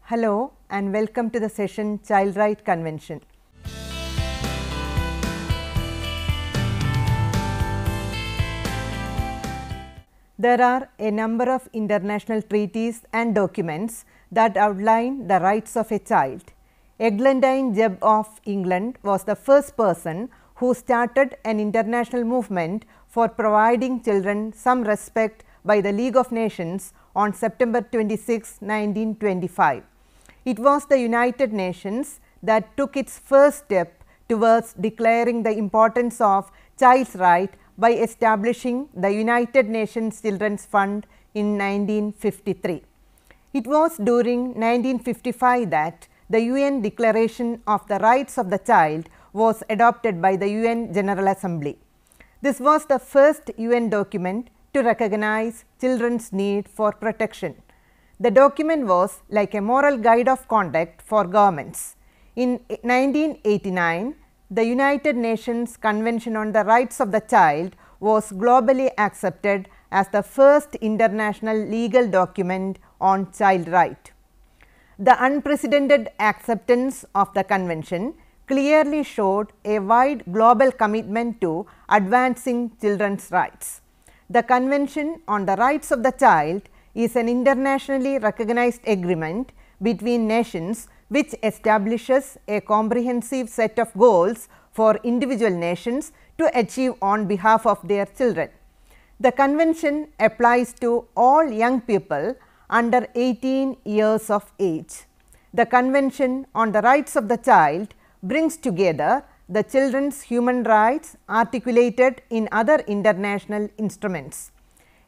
Hello and welcome to the session Child Right Convention. There are a number of international treaties and documents that outline the rights of a child. Eglantine Jebb of England was the first person who started an international movement for providing children some respect by the League of Nations on September 26, 1925. It was the United Nations that took its first step towards declaring the importance of child's right by establishing the United Nations Children's Fund in 1953. It was during 1955 that the UN Declaration of the Rights of the Child was adopted by the UN General Assembly. This was the first UN document to recognize children's need for protection. The document was like a moral guide of conduct for governments. In 1989, the United Nations Convention on the Rights of the Child was globally accepted as the first international legal document on child right. The unprecedented acceptance of the convention clearly showed a wide global commitment to advancing children's rights. The Convention on the Rights of the Child is an internationally recognized agreement between nations which establishes a comprehensive set of goals for individual nations to achieve on behalf of their children. The convention applies to all young people under 18 years of age. The Convention on the Rights of the Child brings together the children's human rights articulated in other international instruments.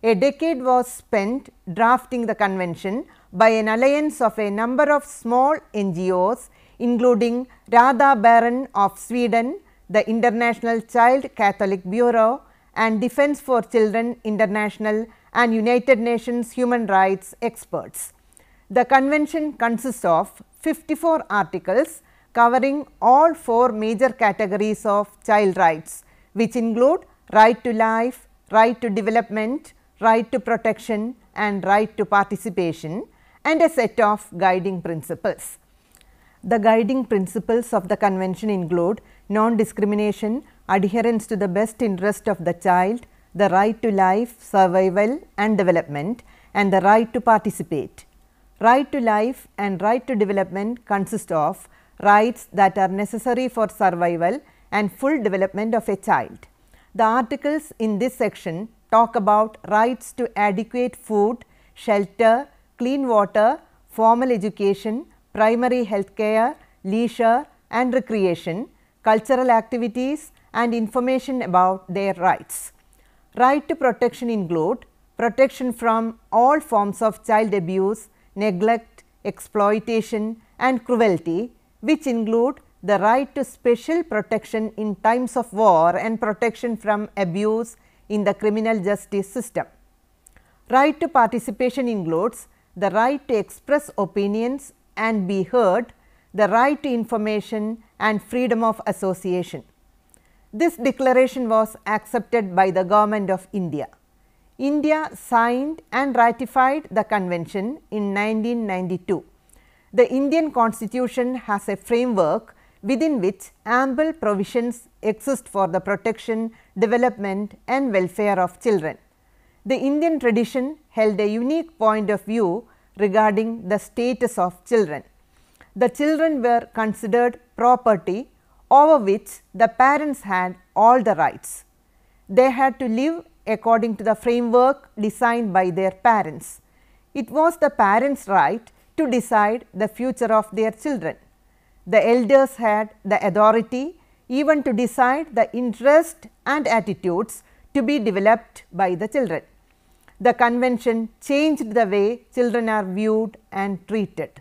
A decade was spent drafting the convention by an alliance of a number of small NGOs, including Radha Baron of Sweden, the International Child Catholic Bureau, and Defense for Children International and United Nations human rights experts. The convention consists of 54 articles covering all 4 major categories of child rights, which include right to life, right to development, right to protection and right to participation, and a set of guiding principles. The guiding principles of the convention include non-discrimination, adherence to the best interest of the child, the right to life, survival and development, and the right to participate. Right to life and right to development consist of rights that are necessary for survival and full development of a child. The articles in this section talk about rights to adequate food, shelter, clean water, formal education, primary health care, leisure and recreation, cultural activities and information about their rights. Right to protection include protection from all forms of child abuse, neglect, exploitation and cruelty, which include the right to special protection in times of war and protection from abuse in the criminal justice system. Right to participation includes the right to express opinions and be heard, the right to information and freedom of association. This declaration was accepted by the Government of India. India signed and ratified the convention in 1992. The Indian Constitution has a framework within which ample provisions exist for the protection, development and welfare of children. The Indian tradition held a unique point of view regarding the status of children. The children were considered property over which the parents had all the rights. They had to live according to the framework designed by their parents. It was the parents' right to decide the future of their children. The elders had the authority even to decide the interest and attitudes to be developed by the children. The convention changed the way children are viewed and treated.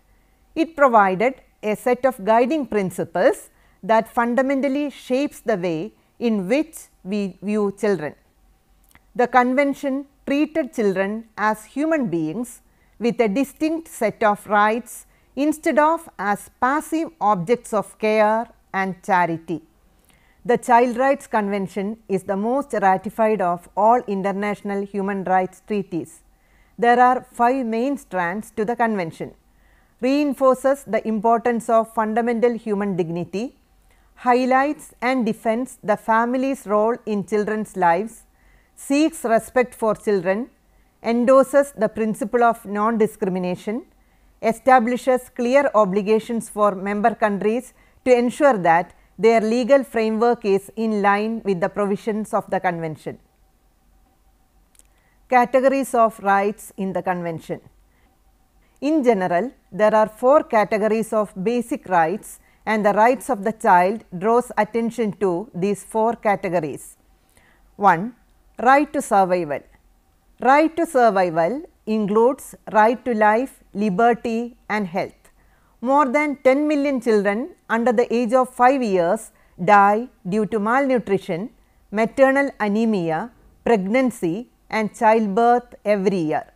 It provided a set of guiding principles that fundamentally shapes the way in which we view children. The convention treated children as human beings with a distinct set of rights instead of as passive objects of care and charity. The Child Rights Convention is the most ratified of all international human rights treaties. There are 5 main strands to the convention. reinforces the importance of fundamental human dignity, highlights and defends the family's role in children's lives, seeks respect for children, endorses the principle of non-discrimination, establishes clear obligations for member countries to ensure that their legal framework is in line with the provisions of the Convention. Categories of rights in the Convention. In general, there are 4 categories of basic rights, and the rights of the child draws attention to these 4 categories. 1. Right to survival. Right to survival includes right to life, liberty and health. More than 10 million children under the age of 5 years die due to malnutrition, maternal anemia, pregnancy and childbirth every year.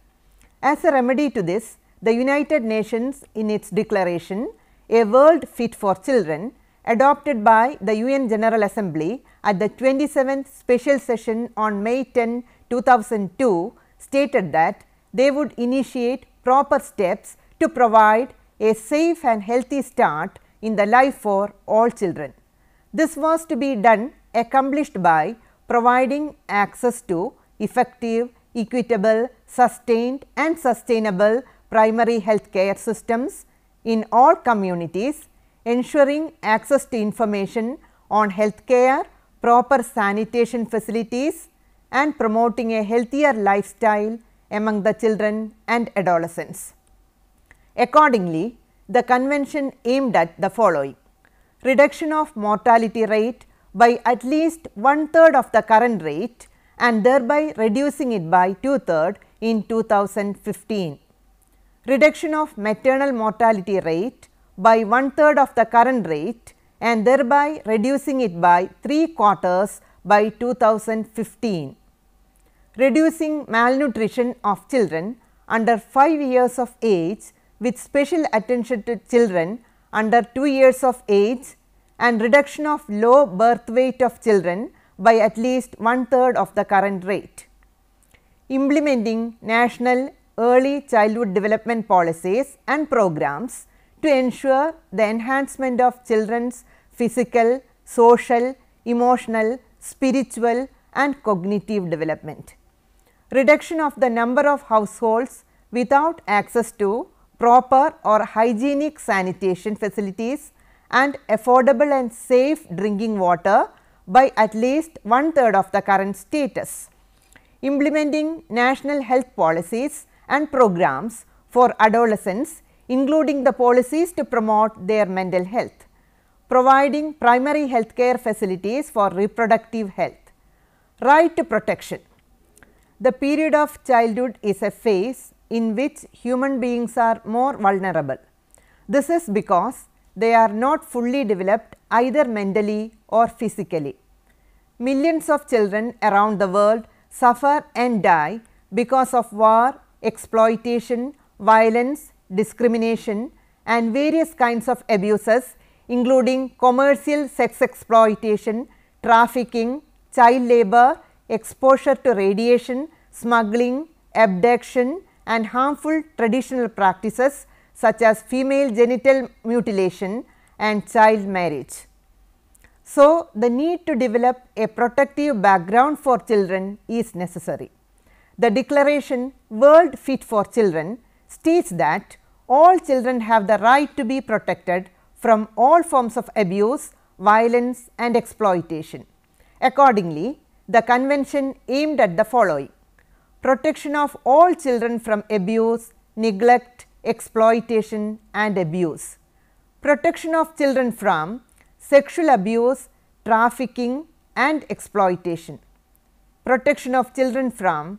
As a remedy to this, the United Nations in its declaration, A World Fit for Children, adopted by the UN General Assembly at the 27th Special Session on May 10, 2002, stated that they would initiate proper steps to provide a safe and healthy start in the life for all children. This was to be done accomplished by providing access to effective, equitable, sustained and sustainable primary health care systems in all communities, ensuring access to information on health care, proper sanitation facilities and promoting a healthier lifestyle among the children and adolescents. Accordingly, the Convention aimed at the following: reduction of mortality rate by at least 1/3 of the current rate and thereby reducing it by 2/3 in 2015. Reduction of maternal mortality rate by 1/3 of the current rate and thereby reducing it by 3/4 by 2015. Reducing malnutrition of children under 5 years of age with special attention to children under 2 years of age and reduction of low birth weight of children by at least 1/3 of the current rate. Implementing national early childhood development policies and programs to ensure the enhancement of children's physical, social, emotional, spiritual and cognitive development. Reduction of the number of households without access to proper or hygienic sanitation facilities and affordable and safe drinking water by at least 1/3 of the current status. Implementing national health policies and programs for adolescents, including the policies to promote their mental health. Providing primary health care facilities for reproductive health. Right to protection. The period of childhood is a phase in which human beings are more vulnerable. This is because they are not fully developed either mentally or physically. Millions of children around the world suffer and die because of war, exploitation, violence, discrimination and various kinds of abuses, including commercial sex exploitation, trafficking, child labor, exposure to radiation, smuggling, abduction and harmful traditional practices such as female genital mutilation and child marriage. So, the need to develop a protective background for children is necessary. The declaration World Fit for Children states that all children have the right to be protected from all forms of abuse, violence and exploitation. Accordingly, the Convention aimed at the following: protection of all children from abuse, neglect, exploitation and abuse, protection of children from sexual abuse, trafficking and exploitation, protection of children from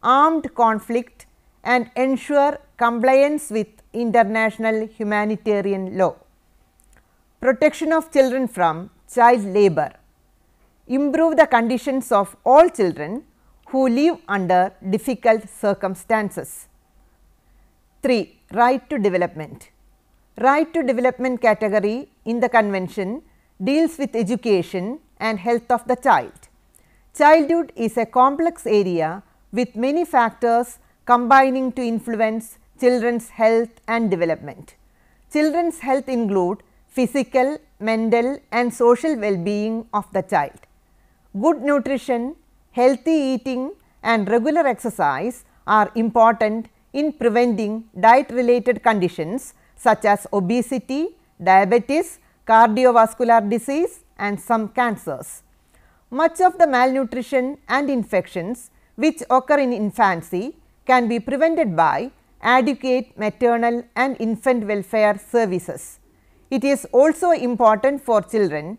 armed conflict and ensure compliance with international humanitarian law, protection of children from child labor, improve the conditions of all children who live under difficult circumstances. 3. Right to development. Right to development category in the Convention deals with education and health of the child. Childhood is a complex area with many factors combining to influence children's health and development. children's health include physical, mental and social well-being of the child. Good nutrition, healthy eating and regular exercise are important in preventing diet-related conditions such as obesity, diabetes, cardiovascular disease and some cancers. Much of the malnutrition and infections which occur in infancy can be prevented by adequate maternal and infant welfare services. It is also important for children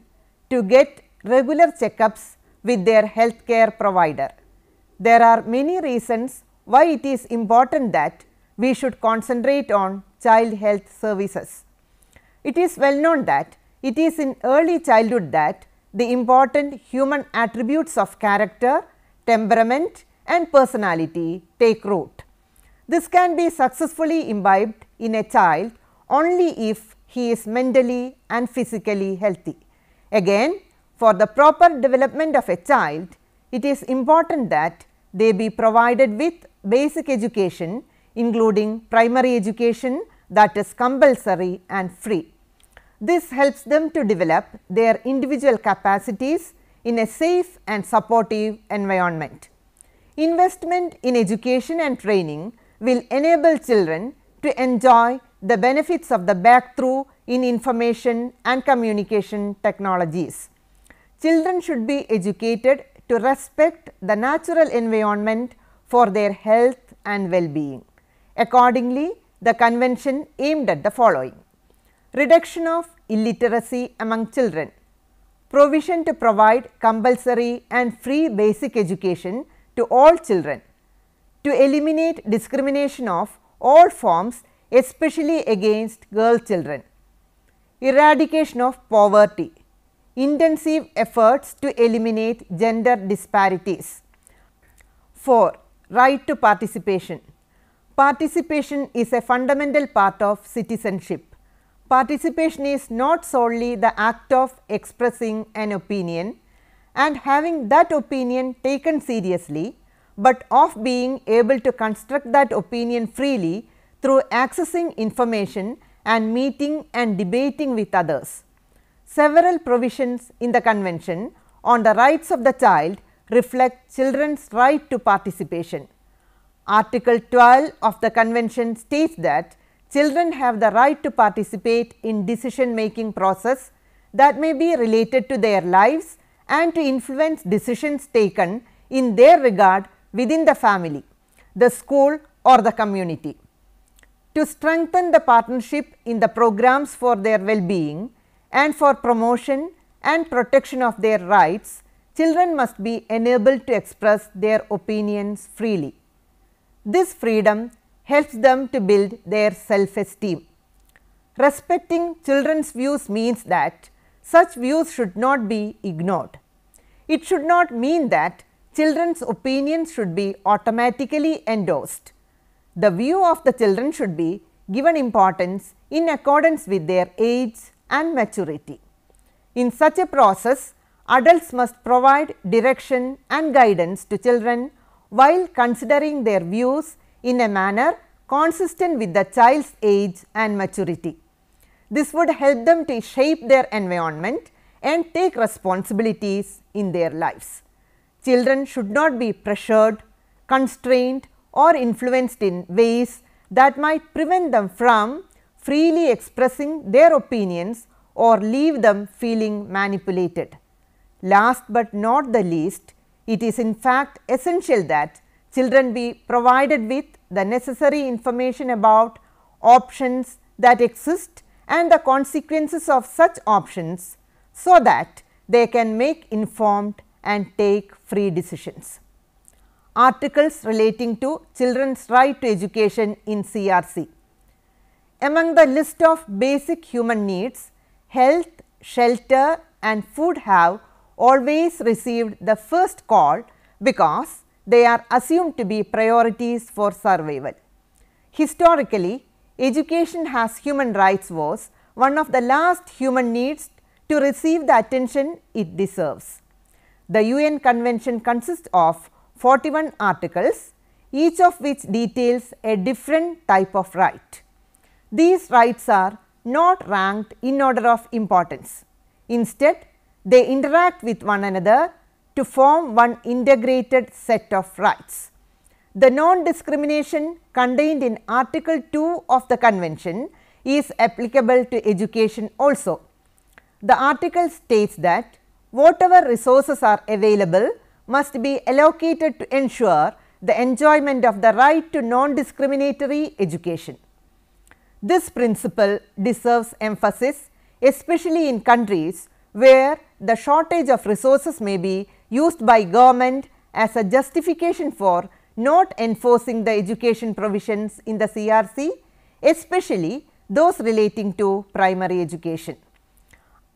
to get regular checkups with their healthcare provider. There are many reasons why it is important that we should concentrate on child health services. It is well known that it is in early childhood that the important human attributes of character, temperament and personality take root. This can be successfully imbibed in a child only if he is mentally and physically healthy. Again, for the proper development of a child, it is important that they be provided with basic education, including primary education that is compulsory and free. This helps them to develop their individual capacities in a safe and supportive environment. Investment in education and training will enable children to enjoy the benefits of the breakthrough in information and communication technologies. Children should be educated to respect the natural environment for their health and well-being. Accordingly, the convention aimed at the following: reduction of illiteracy among children, provision to provide compulsory and free basic education to all children, to eliminate discrimination of all forms, especially against girl children, eradication of poverty, intensive efforts to eliminate gender disparities. 4. Right to participation. Participation is a fundamental part of citizenship. Participation is not solely the act of expressing an opinion and having that opinion taken seriously, but of being able to construct that opinion freely through accessing information and meeting and debating with others. Several provisions in the Convention on the rights of the child reflect children's right to participation. Article 12 of the Convention states that children have the right to participate in decision making process that may be related to their lives and to influence decisions taken in their regard within the family, the school or the community. To strengthen the partnership in the programs for their well-being and for promotion and protection of their rights, children must be enabled to express their opinions freely. This freedom helps them to build their self-esteem. Respecting children's views means that such views should not be ignored. It should not mean that children's opinions should be automatically endorsed. The view of the children should be given importance in accordance with their age and maturity. In such a process, adults must provide direction and guidance to children while considering their views in a manner consistent with the child's age and maturity. This would help them to shape their environment and take responsibilities in their lives. Children should not be pressured, constrained or influenced in ways that might prevent them from freely expressing their opinions or leave them feeling manipulated. Last but not the least, it is in fact essential that children be provided with the necessary information about options that exist and the consequences of such options, so that they can make informed and take free decisions. Articles relating to children's right to education in CRC. Among the list of basic human needs, health, shelter and food have always received the first call because they are assumed to be priorities for survival. Historically, education as human rights was one of the last human needs to receive the attention it deserves. The UN Convention consists of 41 articles, each of which details a different type of right. These rights are not ranked in order of importance. Instead, they interact with one another to form one integrated set of rights. The non-discrimination contained in Article 2 of the Convention is applicable to education also. The article states that whatever resources are available must be allocated to ensure the enjoyment of the right to non-discriminatory education. This principle deserves emphasis, especially in countries where the shortage of resources may be used by government as a justification for not enforcing the education provisions in the CRC, especially those relating to primary education.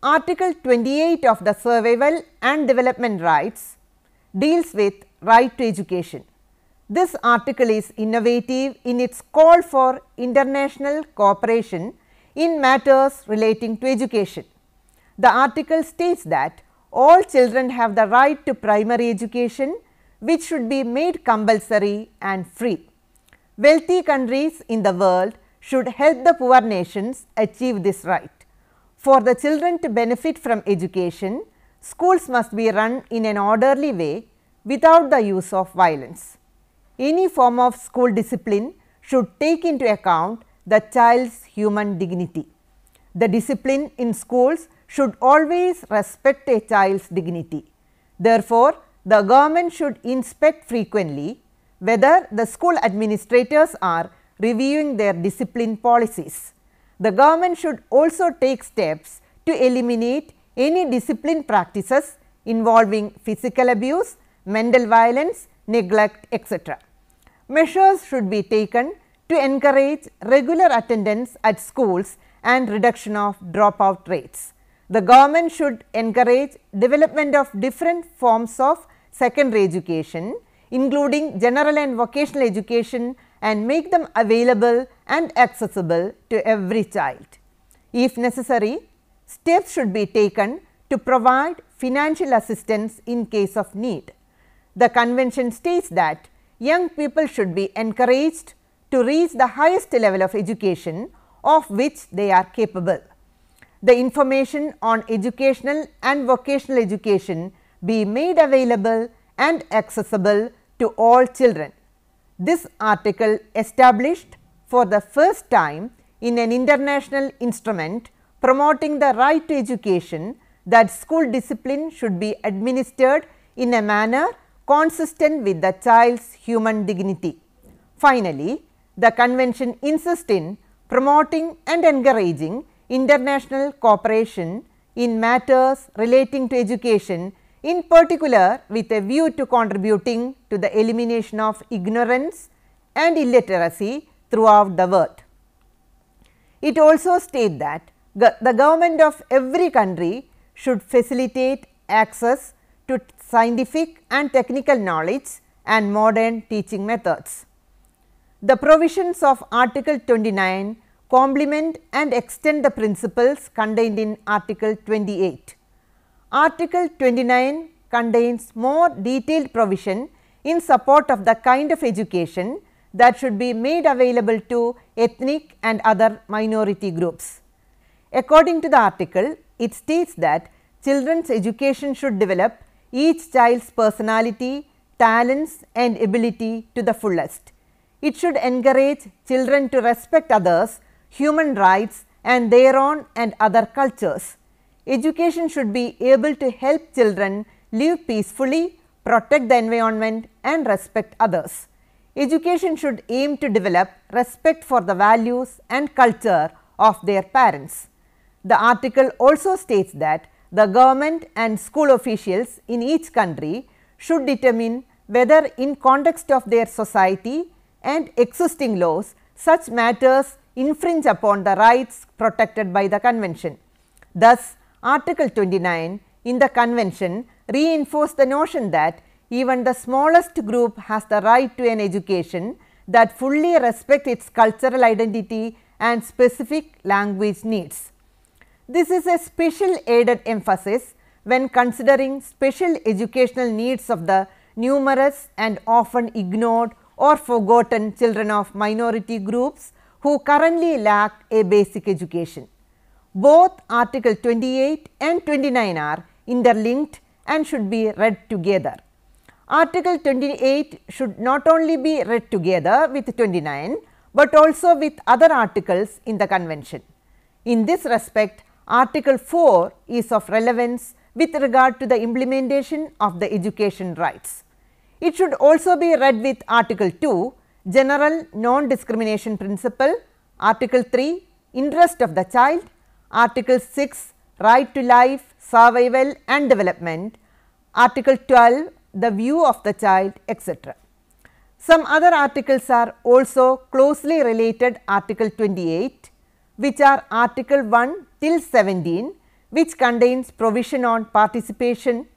Article 28 of the Survival and Development Rights deals with right to education. This article is innovative in its call for international cooperation in matters relating to education. The article states that all children have the right to primary education, which should be made compulsory and free. Wealthy countries in the world should help the poor nations achieve this right. For the children to benefit from education, schools must be run in an orderly way without the use of violence. Any form of school discipline should take into account the child's human dignity. The discipline in schools should always respect a child's dignity. Therefore, the government should inspect frequently whether the school administrators are reviewing their discipline policies. The government should also take steps to eliminate any discipline practices involving physical abuse, mental violence, neglect, etc. Measures should be taken to encourage regular attendance at schools and reduction of dropout rates. The government should encourage development of different forms of secondary education, including general and vocational education, and make them available and accessible to every child. If necessary, steps should be taken to provide financial assistance in case of need. The convention states that young people should be encouraged to reach the highest level of education of which they are capable. The information on educational and vocational education be made available and accessible to all children. This article established for the first time in an international instrument promoting the right to education that school discipline should be administered in a manner consistent with the child's human dignity. Finally, the convention insists in promoting and encouraging international cooperation in matters relating to education, in particular with a view to contributing to the elimination of ignorance and illiteracy throughout the world. It also states that the government of every country should facilitate access to scientific and technical knowledge and modern teaching methods. The provisions of Article 29 complement and extend the principles contained in Article 28. Article 29 contains more detailed provision in support of the kind of education that should be made available to ethnic and other minority groups. According to the article, it states that children's education should develop each child's personality, talents and ability to the fullest. It should encourage children to respect others, human rights and their own and other cultures. Education should be able to help children live peacefully, protect the environment and respect others. Education should aim to develop respect for the values and culture of their parents. The article also states that the government and school officials in each country should determine whether in context of their society and existing laws such matters infringe upon the rights protected by the convention. Thus, Article 29 in the convention reinforced the notion that even the smallest group has the right to an education that fully respects its cultural identity and specific language needs. This is a special added emphasis when considering special educational needs of the numerous and often ignored or forgotten children of minority groups who currently lack a basic education. Both Article 28 and 29 are interlinked and should be read together. Article 28 should not only be read together with 29, but also with other articles in the convention. In this respect, Article 4 is of relevance with regard to the implementation of the education rights. It should also be read with Article 2, general non-discrimination principle, Article 3, interest of the child, Article 6, right to life, survival and development, Article 12, the view of the child, etc. Some other articles are also closely related Article 28, which are Article 1 till 17, which contains provision on participation,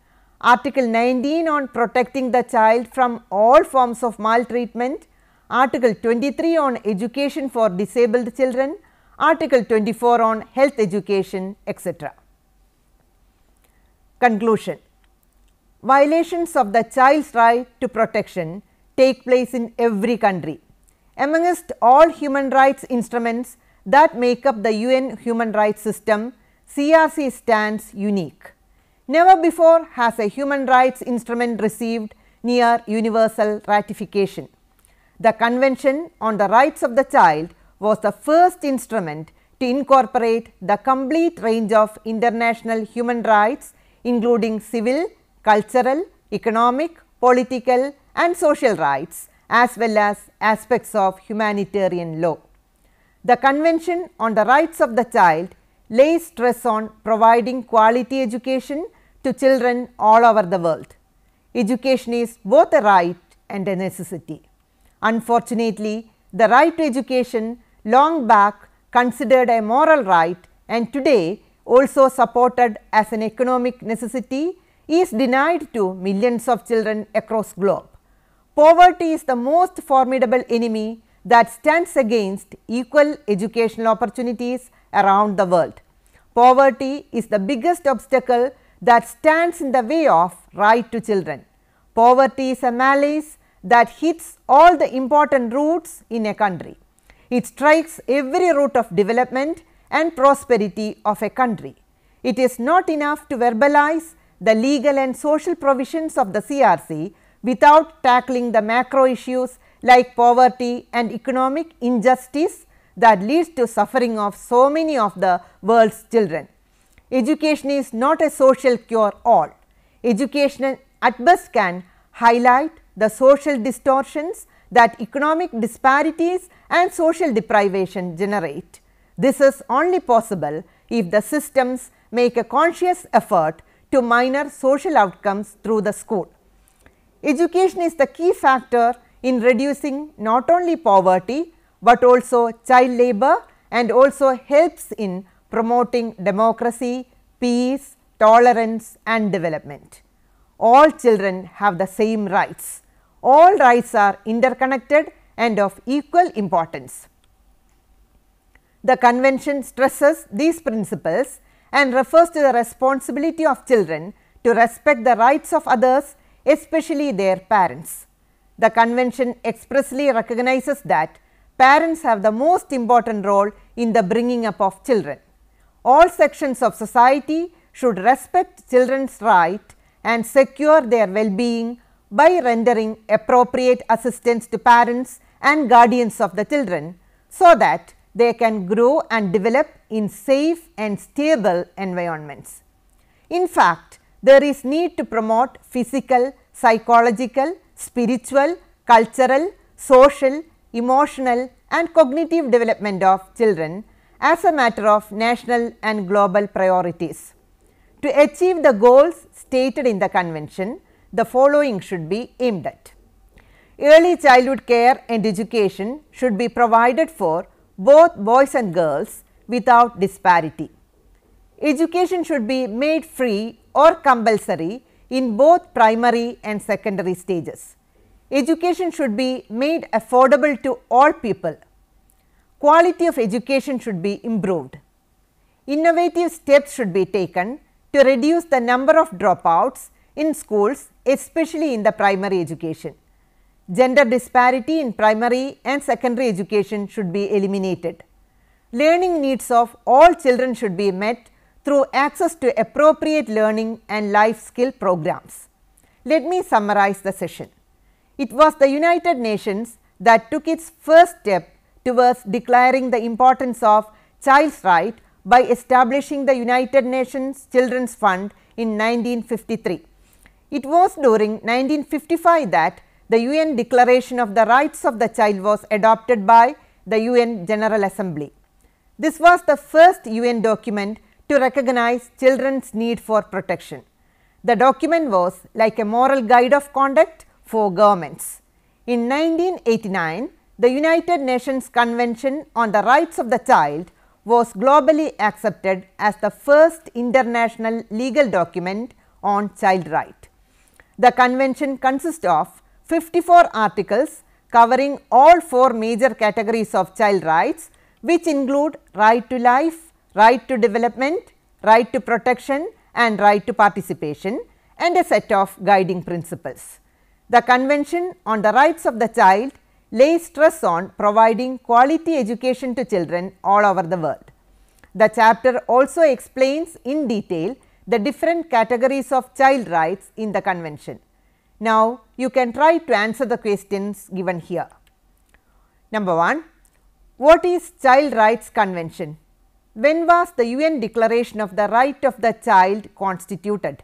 Article 19 on protecting the child from all forms of maltreatment, Article 23 on education for disabled children, Article 24 on health education, etc. Conclusion. Violations of the child's right to protection take place in every country. Amongst all human rights instruments that make up the UN human rights system, CRC stands unique. Never before has a human rights instrument received near universal ratification. The Convention on the Rights of the Child was the first instrument to incorporate the complete range of international human rights, including civil, cultural, economic, political and social rights, as well as aspects of humanitarian law. The Convention on the Rights of the Child lays stress on providing quality education to children all over the world. Education is both a right and a necessity. Unfortunately, the right to education, long back considered a moral right and today also supported as an economic necessity, is denied to millions of children across globe. Poverty is the most formidable enemy that stands against equal educational opportunities around the world. Poverty is the biggest obstacle that stands in the way of right to children. Poverty is a malaise that hits all the important roots in a country. It strikes every root of development and prosperity of a country. It is not enough to verbalize the legal and social provisions of the CRC without tackling the macro issues like poverty and economic injustice that leads to suffering of so many of the world's children. Education is not a social cure-all. Education at best can highlight the social distortions that economic disparities and social deprivation generate. This is only possible if the systems make a conscious effort to minor social outcomes through the school. Education is the key factor in reducing not only poverty, but also child labor and also helps in promoting democracy, peace, tolerance and development. All children have the same rights. All rights are interconnected and of equal importance. The Convention stresses these principles and refers to the responsibility of children to respect the rights of others, especially their parents. The Convention expressly recognizes that parents have the most important role in the bringing up of children. All sections of society should respect children's right and secure their well-being by rendering appropriate assistance to parents and guardians of the children, so that they can grow and develop in safe and stable environments. In fact, there is need to promote physical, psychological, spiritual, cultural, social, emotional and cognitive development of children as a matter of national and global priorities. To achieve the goals stated in the Convention, the following should be aimed at. Early childhood care and education should be provided for both boys and girls without disparity. Education should be made free or compulsory in both primary and secondary stages. Education should be made affordable to all people. Quality of education should be improved. Innovative steps should be taken to reduce the number of dropouts in schools, especially in the primary education. Gender disparity in primary and secondary education should be eliminated. learning needs of all children should be met through access to appropriate learning and life skill programs. Let me summarize the session. It was the United Nations that took its first step towards declaring the importance of child's right by establishing the United Nations Children's Fund in 1953. It was during 1955 that the UN Declaration of the Rights of the Child was adopted by the UN General Assembly. This was the first UN document to recognize children's need for protection. The document was like a moral guide of conduct for governments. In 1989, the United Nations Convention on the Rights of the Child was globally accepted as the first international legal document on child right. The convention consists of 54 articles covering all 4 major categories of child rights, which include right to life, right to development, right to protection and right to participation, and a set of guiding principles. The Convention on the Rights of the Child lays stress on providing quality education to children all over the world. The chapter also explains in detail the different categories of child rights in the convention. Now, you can try to answer the questions given here. Number 1. What is Child Rights Convention? When was the UN Declaration of the Right of the Child constituted?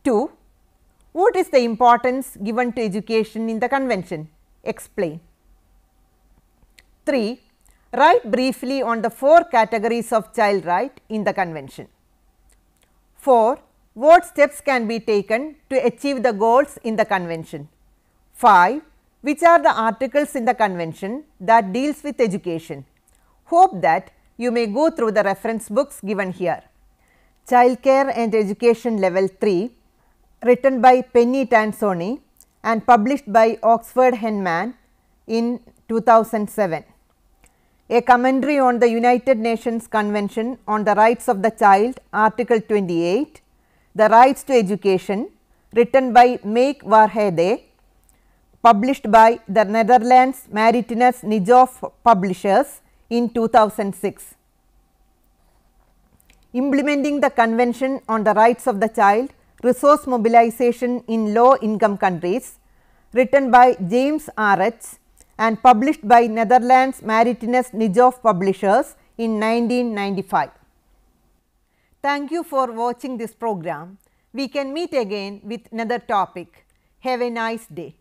2. What is the importance given to education in the convention? Explain. 3. Write briefly on the 4 categories of child right in the convention. 4. What steps can be taken to achieve the goals in the convention? 5. Which are the articles in the convention that deals with education? Hope that you may go through the reference books given here. Childcare and Education Level 3, written by Penny Tansoni and published by Oxford Henman in 2007. A commentary on the United Nations Convention on the Rights of the Child, Article 28, The Rights to Education, written by Meik Warhede, published by the Netherlands Maritinus Nijhoff Publishers in 2006. Implementing the Convention on the Rights of the Child, Resource Mobilization in Low Income Countries, written by James R. H. and published by Netherlands Maritinus Nijhoff Publishers in 1995. Thank you for watching this program. We can meet again with another topic. Have a nice day.